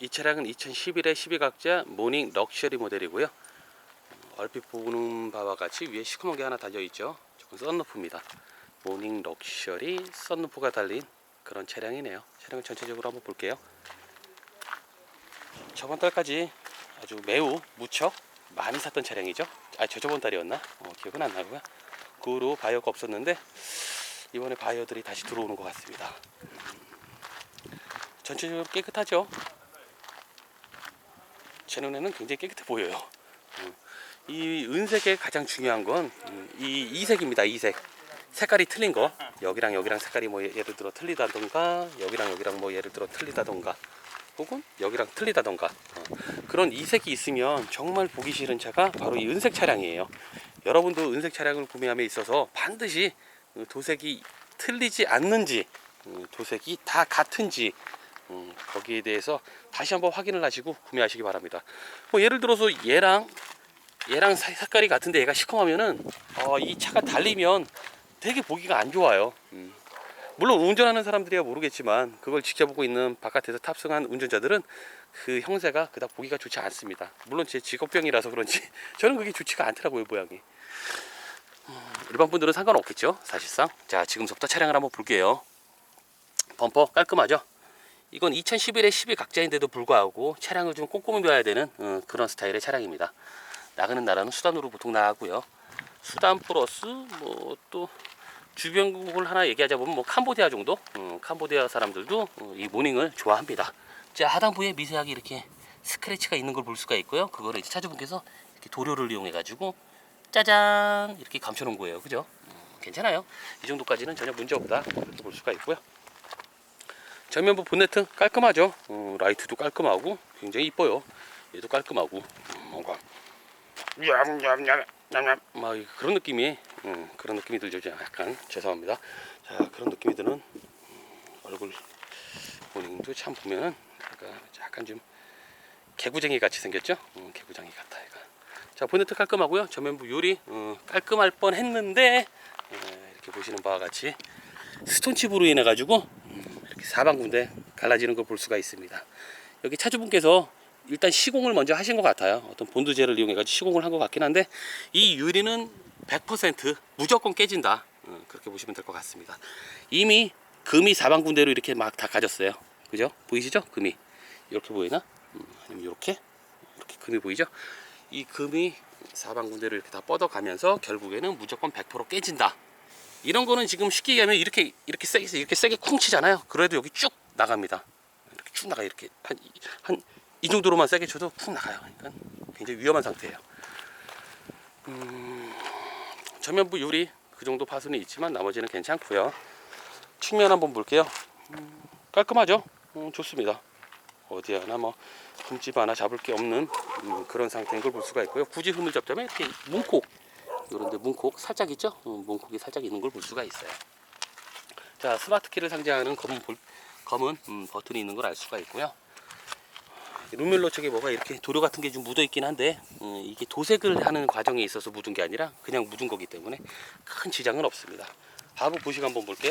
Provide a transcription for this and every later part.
이 차량은 2011의 12각자 모닝 럭셔리 모델이고요. 얼핏 보는 바와 같이 위에 시커멓게 하나 달려있죠. 저건 썬루프입니다. 모닝 럭셔리 썬루프가 달린 그런 차량이네요. 차량을 전체적으로 한번 볼게요. 저번 달까지 아주 매우 무척 많이 샀던 차량이죠. 저번 달이었나? 기억은 안 나고요. 그 후로 바이어가 없었는데 이번에 바이어들이 다시 들어오는 것 같습니다. 전체적으로 깨끗하죠. 제 눈에는 굉장히 깨끗해 보여요. 이 은색의 가장 중요한 건 이 이색입니다. 이색. 색깔이 틀린 거. 여기랑 여기랑 색깔이 뭐 예를 들어 틀리다던가, 여기랑 여기랑 뭐 예를 들어 틀리다던가, 혹은 여기랑 틀리다던가, 그런 이색이 있으면 정말 보기 싫은 차가 바로 이 은색 차량이에요. 여러분도 은색 차량을 구매함에 있어서 반드시 도색이 틀리지 않는지, 도색이 다 같은지, 거기에 대해서 다시 한번 확인을 하시고 구매하시기 바랍니다. 뭐 예를 들어서 얘랑 색깔이 같은데 얘가 시커매면은 이 차가 달리면 되게 보기가 안 좋아요. 물론 운전하는 사람들이야 모르겠지만 그걸 지켜보고 있는 바깥에서 탑승한 운전자들은 그 형세가 그닥 보기가 좋지 않습니다. 물론 제 직업병이라서 그런지 저는 그게 좋지가 않더라고요, 모양이. 일반 분들은 상관없겠죠, 사실상. 자, 지금부터 차량을 한번 볼게요. 범퍼 깔끔하죠? 이건 2011의 12각자인데도 불구하고 차량을 좀 꼼꼼히 봐야 되는 그런 스타일의 차량입니다. 나가는 나라는 수단으로 보통 나가고요. 수단 플러스 뭐 또 주변국을 하나 얘기하자 보면 뭐 캄보디아 정도? 캄보디아 사람들도 이 모닝을 좋아합니다. 자, 하단부에 미세하게 이렇게 스크래치가 있는 걸 볼 수가 있고요. 그거를 이제 차주분께서 이렇게 도료를 이용해 가지고 짜잔 이렇게 감춰 놓은 거예요. 그죠? 괜찮아요. 이 정도까지는 전혀 문제 없다 이렇게 볼 수가 있고요. 전면부 본네트 깔끔하죠. 라이트도 깔끔하고 굉장히 이뻐요. 얘도 깔끔하고 뭔가 막 그런 느낌이 들죠. 약간 죄송합니다. 자, 그런 느낌이 드는 얼굴 모닝도 참 보면은 약간 좀 개구쟁이 같이 생겼죠. 개구쟁이 같아 얘가. 자, 본네트 깔끔하고요. 전면부 유리 깔끔할 뻔했는데 이렇게 보시는 바와 같이 스톤칩으로 인해 가지고 이렇게 사방 군데 갈라지는 걸 볼 수가 있습니다. 여기 차주분께서 일단 시공을 먼저 하신 것 같아요. 어떤 본드젤을 이용해 가지고 시공을 한 것 같긴 한데 이 유리는 100% 무조건 깨진다. 그렇게 보시면 될 것 같습니다. 이미 금이 사방 군데로 이렇게 막 다 가졌어요. 그죠? 보이시죠? 금이 이렇게 보이나? 아니면 이렇게 금이 보이죠? 이 금이 사방 군데로 이렇게 다 뻗어가면서 결국에는 무조건 100% 깨진다. 이런 거는 지금 쉽게 얘기하면 이렇게 세게 쿵 치잖아요. 그래도 여기 쭉 나갑니다. 이렇게 쭉 나가. 이렇게 한 이 정도로만 세게 쳐도 푹 나가요. 그러니까 굉장히 위험한 상태예요. 전면부 유리 그 정도 파손이 있지만 나머지는 괜찮고요. 측면 한번 볼게요. 깔끔하죠? 좋습니다. 어디 하나 뭐 흠집 하나 잡을 게 없는 그런 상태인 걸 볼 수가 있고요. 굳이 흠을 잡자면 이렇게 문콕, 이런데 문콕 살짝 있죠? 문콕이 살짝 있는 걸 볼 수가 있어요. 자, 스마트 키를 상징하는 검은 버튼이 있는 걸 알 수가 있고요. 룸밀러 쪽에 뭐가 이렇게 도료 같은 게 좀 묻어 있긴 한데 이게 도색을 하는 과정에 있어서 묻은 게 아니라 그냥 묻은 거기 때문에 큰 지장은 없습니다. 하부 부식 한번 볼게요.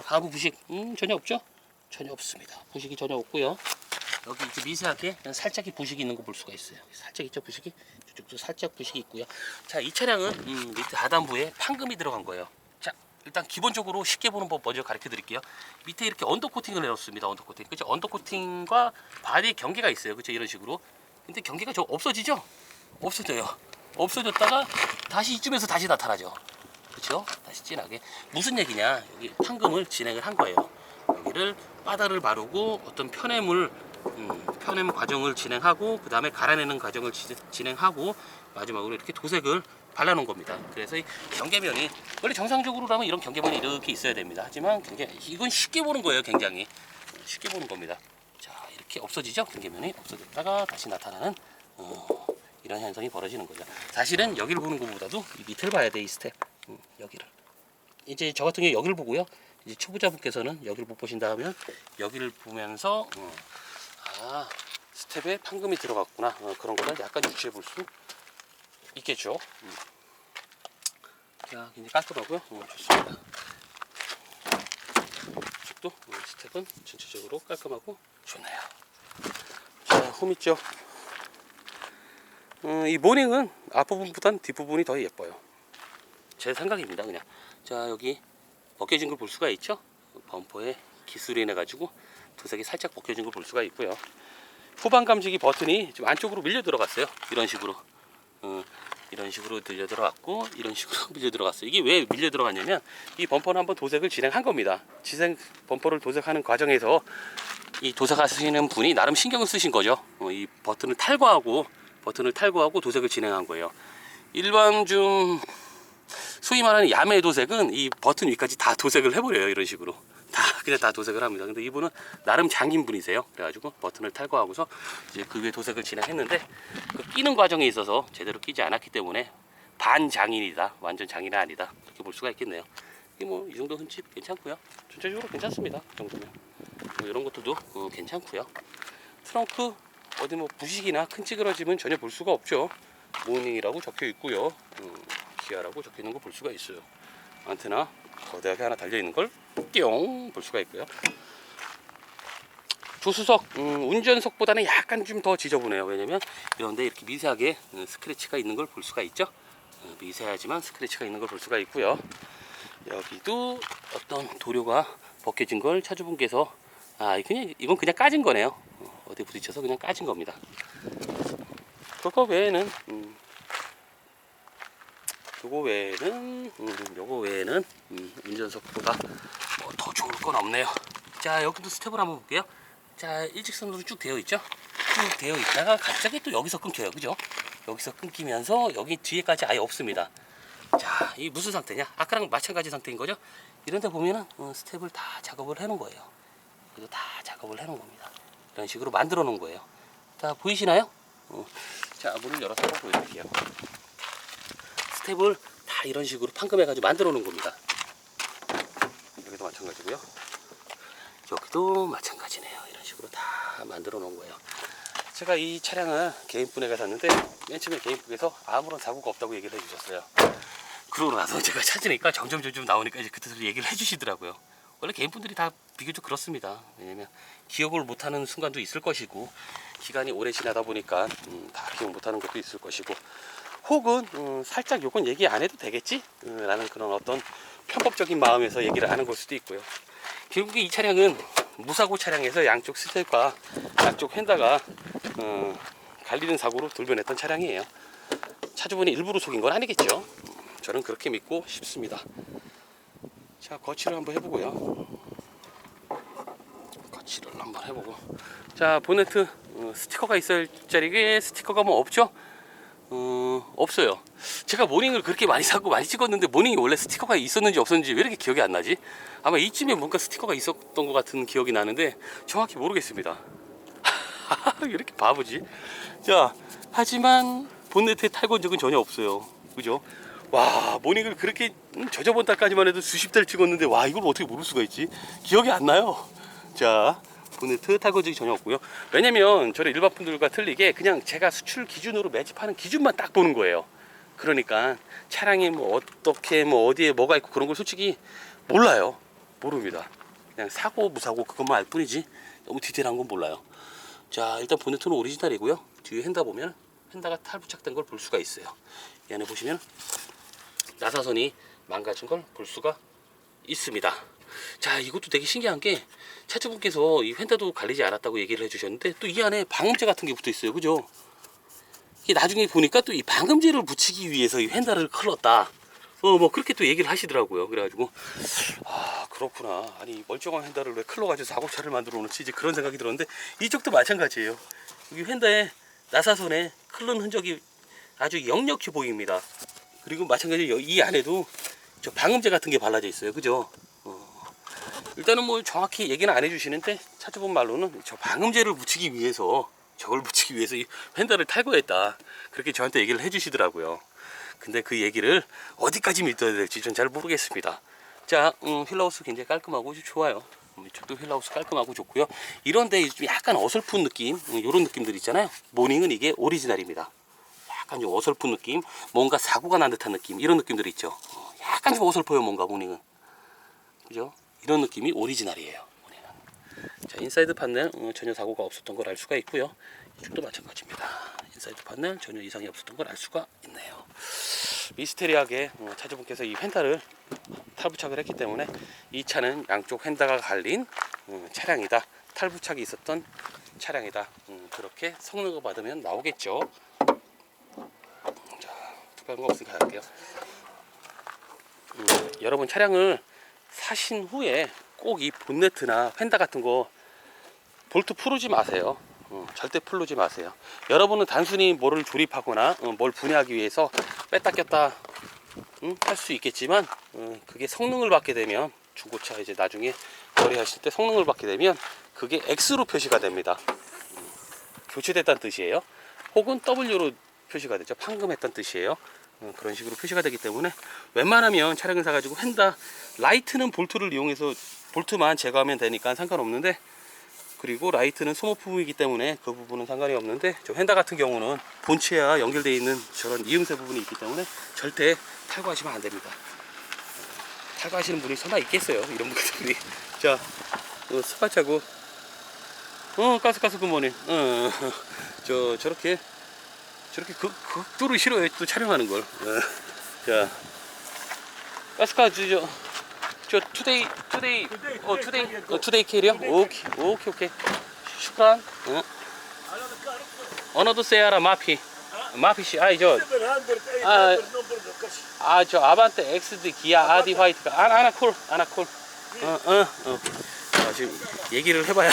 하부 부식 전혀 없죠? 전혀 없습니다. 부식이 전혀 없고요. 여기 이렇게 미세하게 그냥 살짝의 부식이 있는 거 볼 수가 있어요. 살짝 있죠, 부식이? 이쪽도 살짝 부식이 있고요. 자, 이 차량은 밑에 하단부에 판금이 들어간 거예요. 자, 일단 기본적으로 쉽게 보는 법 먼저 가르쳐 드릴게요. 밑에 이렇게 언더코팅을 해놓습니다. 언더코팅. 그죠? 언더코팅과 바디의 경계가 있어요. 그죠? 이런 식으로. 근데 경계가 없어지죠? 없어져요. 없어졌다가 다시 이쯤에서 다시 나타나죠. 그렇죠? 다시 진하게. 무슨 얘기냐? 여기 판금을 진행을 한 거예요. 여기를 바다를 바르고 어떤 편애물 과정을 진행하고 그 다음에 갈아내는 과정을 진행하고 마지막으로 이렇게 도색을 발라놓은 겁니다. 그래서 이 경계면이 원래 정상적으로라면 이런 경계면이 이렇게 있어야 됩니다. 하지만 이건 쉽게 보는 거예요. 굉장히 쉽게 보는 겁니다. 자, 이렇게 없어지죠. 경계면이 없어졌다가 다시 나타나는 이런 현상이 벌어지는 거죠. 사실은 여기를 보는 것보다도 이 밑을 봐야 돼. 이 스텝 여기를. 이제 저 같은 경우 여기를 보고요. 이제 초보자분께서는 여기를 못 보신다 하면 여기를 보면서 스텝에 판금이 들어갔구나 그런 거를 약간 유추해 볼 수 있겠죠. 자, 굉장히 깔끔하고요. 좋습니다. 이쪽도 스텝은 전체적으로 깔끔하고 좋네요. 자, 홈 있죠. 이 모닝은 앞부분보단 뒷부분이 더 예뻐요. 제 생각입니다. 그냥. 자, 여기 벗겨진 걸 볼 수가 있죠. 범퍼에 기술이 인해 가지고 도색이 살짝 벗겨진 걸 볼 수가 있고요. 후방 감지기 버튼이 좀 안쪽으로 밀려 들어갔어요. 이런 식으로. 이런 식으로 밀려 들어갔고, 이런 식으로 밀려 들어갔어요. 이게 왜 밀려 들어갔냐면 이 범퍼는 한번 도색을 진행한 겁니다. 범퍼를 도색하는 과정에서 이 도색하시는 분이 나름 신경을 쓰신 거죠. 이 버튼을 탈거하고 도색을 진행한 거예요. 일반 좀 소위 말하는 야매 도색은 이 버튼 위까지 다 도색을 해버려요. 이런 식으로 그냥 다 도색을 합니다. 근데 이분은 나름 장인분이세요. 그래가지고 버튼을 탈거하고서 이제 그 위에 도색을 진행했는데 그 끼는 과정에 있어서 제대로 끼지 않았기 때문에 반장인이다, 완전 장인은 아니다, 그렇게 볼 수가 있겠네요. 이게 뭐 이 정도 흠집 괜찮고요. 전체적으로 괜찮습니다. 이 정도면 뭐 이런 것들도 괜찮고요. 트렁크 어디 뭐 부식이나 큰 찌그러짐은 전혀 볼 수가 없죠. 모닝이라고 적혀 있고요. 기아라고 적혀 있는 거 볼 수가 있어요. 안테나 거대하게 하나 달려 있는 걸 뿅 볼 수가 있고요. 조수석 운전석보다는 약간 좀 더 지저분해요. 왜냐면 이런데 이렇게 미세하게 스크래치가 있는 걸 볼 수가 있죠. 미세하지만 스크래치가 있는 걸 볼 수가 있고요. 여기도 어떤 도료가 벗겨진 걸 차주분께서 이건 그냥 까진 거네요. 어디 부딪혀서 그냥 까진 겁니다. 그거 외에는 요거 외에는 운전석보다 뭐 더 좋을 건 없네요. 자, 여기도 스텝을 한번 볼게요. 자, 일직선으로 쭉 되어 있죠. 쭉 되어 있다가 갑자기 또 여기서 끊겨요. 그죠? 여기서 끊기면서 여기 뒤에까지 아예 없습니다. 자, 이 무슨 상태냐? 아까랑 마찬가지 상태인 거죠? 이런 데 보면은 스텝을 다 작업을 해 놓은 거예요. 그래도 다 작업을 해 놓은 겁니다. 이런 식으로 만들어 놓은 거예요. 자, 보이시나요? 자, 문을 열어서 한번 보여드릴게요. 스텝을 다 이런 식으로 판금해 가지고 만들어 놓은 겁니다. 여기도 마찬가지고요. 여기도 마찬가지네요. 이런 식으로 다 만들어 놓은 거예요. 제가 이 차량을 개인분에게 샀는데 맨 처음에 개인분에서 아무런 사고가 없다고 얘기를 해주셨어요. 그러고 나서 제가 찾으니까 점점 나오니까 이제 그때부터 얘기를 해주시더라고요. 원래 개인분들이 다 비교적 그렇습니다. 왜냐면 기억을 못하는 순간도 있을 것이고, 기간이 오래 지나다 보니까 다 기억 못하는 것도 있을 것이고, 혹은 살짝 요건 얘기 안 해도 되겠지? 라는 그런 어떤 편법적인 마음에서 얘기를 하는 걸 수도 있고요. 결국에 이 차량은 무사고 차량에서 양쪽 스텝과 양쪽 휀다가 갈리는 사고로 돌변했던 차량이에요. 차주분이 일부러 속인 건 아니겠죠. 저는 그렇게 믿고 싶습니다. 자, 거치를 한번 해보고요. 거치를 한번 해보고. 자, 보네트 스티커가 있을 자리에 스티커가 뭐 없죠? 없어요. 제가 모닝을 그렇게 많이 사고 많이 찍었는데 모닝이 원래 스티커가 있었는지 없었는지 왜 이렇게 기억이 안 나지? 아마 이쯤에 뭔가 스티커가 있었던 것 같은 기억이 나는데 정확히 모르겠습니다. 이렇게 바보지? 자, 하지만 본네트에 탈건 적은 전혀 없어요. 그죠? 와, 모닝을 그렇게 저저번 달까지만 해도 수십 달 찍었는데 와, 이걸 어떻게 모를 수가 있지? 기억이 안 나요. 자, 본네트 탈건 적이 전혀 없고요. 왜냐면 저는 일반 분들과 틀리게 그냥 제가 수출 기준으로 매집하는 기준만 딱 보는 거예요. 그러니까 차량이 뭐 어떻게 뭐 어디에 뭐가 있고 그런 걸 솔직히 몰라요. 모릅니다. 그냥 사고 무사고 그것만 알 뿐이지 너무 디테일한 건 몰라요. 자, 일단 본네트는 오리지널이고요. 뒤에 휀다 보면 휀다가 탈부착된 걸 볼 수가 있어요. 이 안에 보시면 나사선이 망가진 걸 볼 수가 있습니다. 자, 이것도 되게 신기한 게 차주분께서 이 휀다도 갈리지 않았다고 얘기를 해주셨는데 또 이 안에 방음제 같은 게 붙어 있어요. 그죠? 이게 나중에 보니까 또 이 방음제를 붙이기 위해서 이 휀다를 클렀다. 뭐 그렇게 또 얘기를 하시더라고요. 그래가지고 그렇구나. 아니, 멀쩡한 휀다를 왜 클러가지고 사고차를 만들어 놓지? 이제 그런 생각이 들었는데 이쪽도 마찬가지예요. 여기 휀다에 나사선에 클른 흔적이 아주 역력히 보입니다. 그리고 마찬가지로 이 안에도 저 방음제 같은 게 발라져 있어요. 그죠? 일단은 뭐 정확히 얘기는 안 해주시는데 차주분 말로는 저 방음제를 붙이기 위해서 저걸 붙이기 위해서 이 휀다를 탈거했다, 그렇게 저한테 얘기를 해주시더라고요. 근데 그 얘기를 어디까지 믿어야 될지 전 잘 모르겠습니다. 자, 휠하우스 굉장히 깔끔하고 좋아요. 이쪽도 휠하우스 깔끔하고 좋고요. 이런데 좀 약간 어설픈 느낌, 이런 느낌들 있잖아요. 모닝은 이게 오리지널입니다. 약간 좀 어설픈 느낌, 뭔가 사고가 난 듯한 느낌, 이런 느낌들이 있죠. 약간 좀 어설퍼요, 뭔가 모닝은. 그죠? 이런 느낌이 오리지널이에요. 자, 인사이드 판넬 전혀 사고가 없었던 걸 알 수가 있고요. 이쪽도 마찬가지입니다. 인사이드 판넬 전혀 이상이 없었던 걸 알 수가 있네요. 미스테리하게 차주분께서 이 펜타를 탈부착을 했기 때문에 이 차는 양쪽 휀다가 갈린 차량이다. 탈부착이 있었던 차량이다. 그렇게 성능을 받으면 나오겠죠. 자, 특별한 거 없으니까 갈게요. 여러분 차량을 사신 후에 꼭 이 본네트나 휀다 같은 거 볼트 풀지 마세요. 절대 풀지 마세요. 여러분은 단순히 뭐를 조립하거나 뭘 분해하기 위해서 뺐다 꼈다 할 수 있겠지만 그게 성능을 받게 되면 중고차 이제 나중에 거래하실 때 성능을 받게 되면 그게 X로 표시가 됩니다. 교체됐다는 뜻이에요. 혹은 W로 표시가 되죠. 판금했다는 뜻이에요. 그런 식으로 표시가 되기 때문에 웬만하면 차량을 사가지고 휀다 라이트는 볼트를 이용해서 볼트만 제거하면 되니까 상관없는데, 그리고 라이트는 소모품이기 때문에 그 부분은 상관이 없는데, 저 휀다 같은 경우는 본체와 연결되어 있는 저런 이음새 부분이 있기 때문에 절대 탈거하시면 안 됩니다. 탈거하시는 분이 설마 있겠어요, 이런 분들이. 자, 스파 차고 가스 굿모닝. 저렇게 극도로 싫어요, 또 촬영하는 걸. 자, 가스카 저 투데이 캐리어. 오케이. 슈크란. 어너도 세아라 마피시. 저 아반떼 엑스드 기아 아디 화이트가 아나콜. 지금 얘기를 해봐야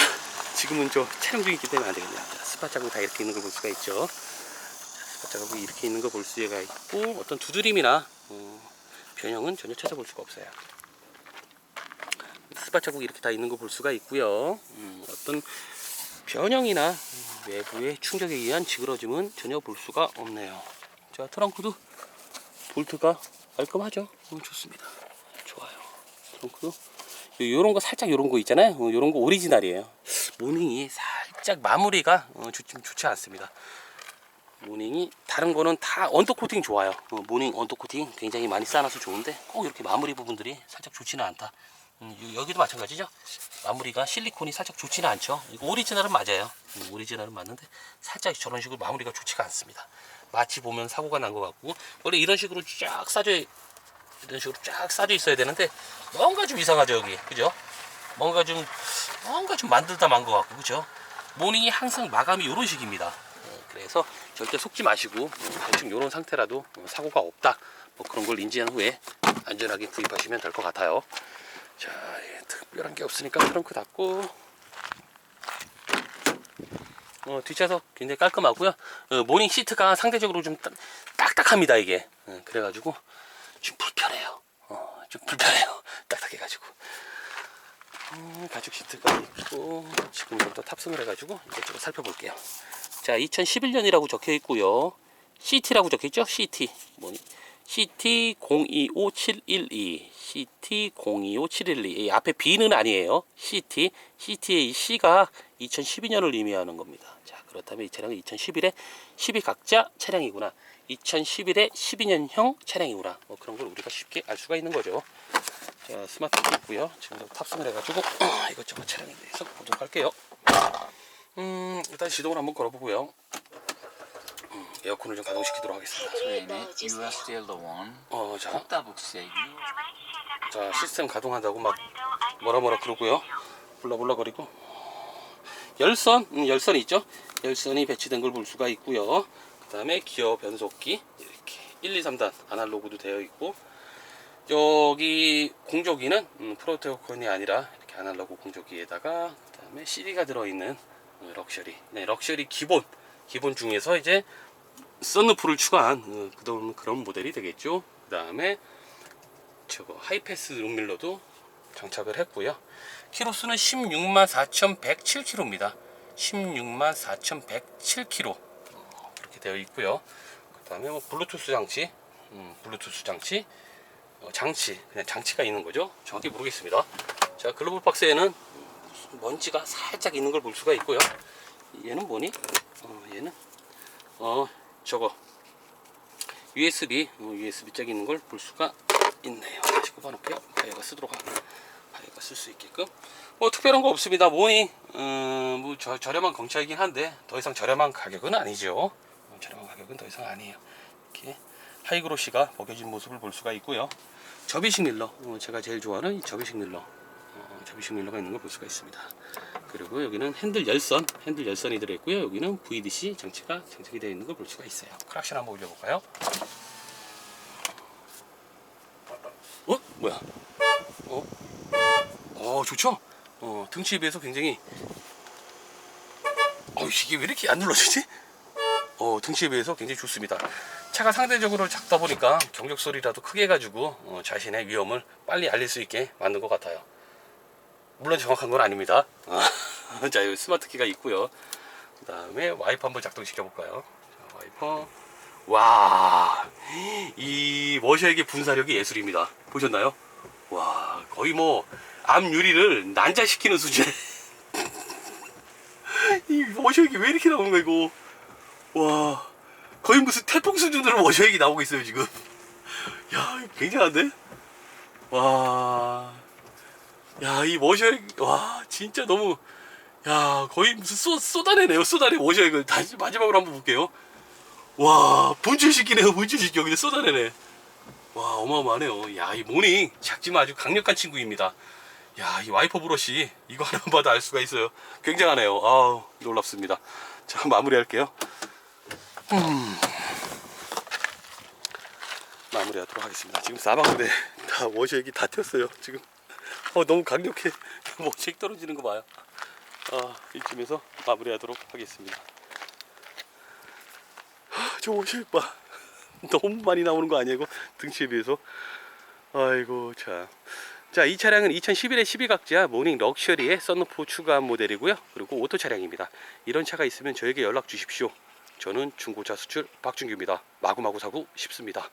지금은 저 촬영 중이기 때문에 안 되겠네요. 스파 자국 다 이렇게 있는 걸 볼 수가 있죠. 스파 자국이 이렇게 있는 걸 볼 수가 있고, 어떤 두드림이나 변형은 전혀 찾아볼 수가 없어요. 스파 자국이 이렇게 다 있는 걸 볼 수가 있고요. 어떤 변형이나 외부의 충격에 의한 지그러짐은 전혀 볼 수가 없네요. 자, 트렁크도 볼트가 깔끔하죠. 좋습니다. 좋아요. 트렁크도 요런 거 살짝 요런 거 있잖아요. 요런 거 오리지널이에요. 모닝이 살짝 마무리가 좀 좋지 않습니다. 모닝이 다른 거는 다 언더 코팅 좋아요. 모닝 언더 코팅 굉장히 많이 쌓아놔서 좋은데 꼭 이렇게 마무리 부분들이 살짝 좋지는 않다. 여기도 마찬가지죠. 마무리가 실리콘이 살짝 좋지는 않죠. 이거 오리지널은 맞아요. 오리지널은 맞는데 살짝 저런 식으로 마무리가 좋지가 않습니다. 마치 보면 사고가 난 것 같고, 원래 이런 식으로 쫙 싸져 있어야 되는데 뭔가 좀 이상하죠, 여기. 그죠? 뭔가 좀 만들다 만 것 같고, 그죠? 모닝이 항상 마감이 이런 식입니다. 그래서 절대 속지 마시고 대충 이런 상태라도 사고가 없다, 뭐 그런 걸 인지한 후에 안전하게 구입하시면 될 것 같아요. 자, 특별한 게 없으니까 트렁크 닫고, 뒷좌석 굉장히 깔끔하고요. 모닝 시트가 상대적으로 좀 딱딱합니다, 이게. 그래가지고 좀 불편해요. 딱딱해가지고. 가죽 시트가 있고, 지금부터 탑승을 해가지고 이것저것 살펴볼게요. 자, 2011년이라고 적혀 있고요. CT라고 적혀 있죠? CT. CT025712. CT025712. 이 앞에 B는 아니에요. CT의 이 C가 2012년을 의미하는 겁니다. 자, 그렇다면 이 차량은 2011에 12각자 차량이구나. 2011에 12년형 차량이구나. 뭐 그런 걸 우리가 쉽게 알 수가 있는 거죠. 자, 스마트도 있고요. 지금 탑승을 해가지고 이것저것 차량에 대해서 보도록 할게요. 일단 시동을 한번 걸어보고요. 에어컨을 좀 가동시키도록 하겠습니다. 자, 시스템 가동한다고 막 뭐라 그러고요. 불러거리고. 열선이 있죠. 열선이 배치된 걸 볼 수가 있고요. 그 다음에 기어 변속기 이렇게 1, 2, 3단 아날로그도 되어 있고, 여기 공조기는 프로테오콘이 아니라 이렇게 아날로그 공조기에다가, 그 다음에 CD가 들어있는 럭셔리 기본 중에서 이제 썬루프를 추가한 그런 모델이 되겠죠. 그 다음에 저거 하이패스 룸밀러도 장착을 했고요. 키로수는 164,107km입니다. 164,107km 그렇게 되어 있고요. 그 다음에 블루투스 장치, 그냥 장치가 있는 거죠. 정확히 모르겠습니다. 자, 글로벌 박스에는 먼지가 살짝 있는 걸 볼 수가 있고요. 얘는 뭐니? 얘는 저거 USB 잭이 있는 걸 볼 수가 있네요. 다시 꼽아놓을게요. 얘가 쓰도록 얘가 쓸 수 있게끔 뭐 특별한 거 없습니다. 뭐니 뭐 저렴한 경차이긴 한데 더 이상 저렴한 가격은 아니죠. 저렴한 가격은 더 이상 아니에요. 이렇게 하이그로시가 벗겨진 모습을 볼 수가 있고요. 접이식 밀러, 제가 제일 좋아하는 이 접이식 밀러, 접이식 밀러가 있는 걸 볼 수가 있습니다. 그리고 여기는 핸들 열선이 들어있고요. 여기는 VDC 장치가 장착이 되어 있는 걸 볼 수가 있어요. 크락션 한번 올려볼까요? 뭐야? 좋죠? 등치에 비해서 굉장히 이게 왜 이렇게 안 눌러지지? 등치에 비해서 굉장히 좋습니다. 차가 상대적으로 작다 보니까 경적 소리라도 크게 해가지고 자신의 위험을 빨리 알릴 수 있게 만든 것 같아요. 물론 정확한 건 아닙니다. 자, 여기 스마트 키가 있고요. 그 다음에 와이퍼 한번 작동시켜 볼까요? 자, 와이퍼. 와, 이 머셔액의 분사력이 예술입니다. 보셨나요? 와, 거의 뭐 앞 유리를 난자시키는 수준. 이 머셔액이 왜 이렇게 나오는 거야 이거? 와, 거의 무슨 태풍 수준으로 머셔액이 나오고 있어요 지금. 야, 굉장한데? 와, 야, 이 머셔액, 와, 진짜 너무, 야, 거의 무슨 쏟아내네요. 쏟아내 머셔액을. 다시 마지막으로 한번 볼게요. 와, 분출시키네요. 분출시키. 여기 쏟아내네. 와, 어마어마하네요. 야, 이 모닝 작지만 아주 강력한 친구입니다. 야, 이 와이퍼 브러쉬 이거 하나만 봐도 알 수가 있어요. 굉장하네요. 아우, 놀랍습니다. 자, 마무리할게요. 마무리하도록 하겠습니다. 지금 사방인데 다 워셔액이 다 튀었어요. 지금 너무 강력해. 워셔액 떨어지는 거 봐요. 이쯤에서 마무리하도록 하겠습니다. 저 워셔액 봐. 너무 많이 나오는 거 아니에요? 등치에 비해서. 아이고 참. 자, 이 차량은 2011에 12각지야 모닝 럭셔리의 썬루프 추가한 모델이고요. 그리고 오토 차량입니다. 이런 차가 있으면 저에게 연락 주십시오. 저는 중고차 수출 박준규입니다. 마구마구 사고 싶습니다.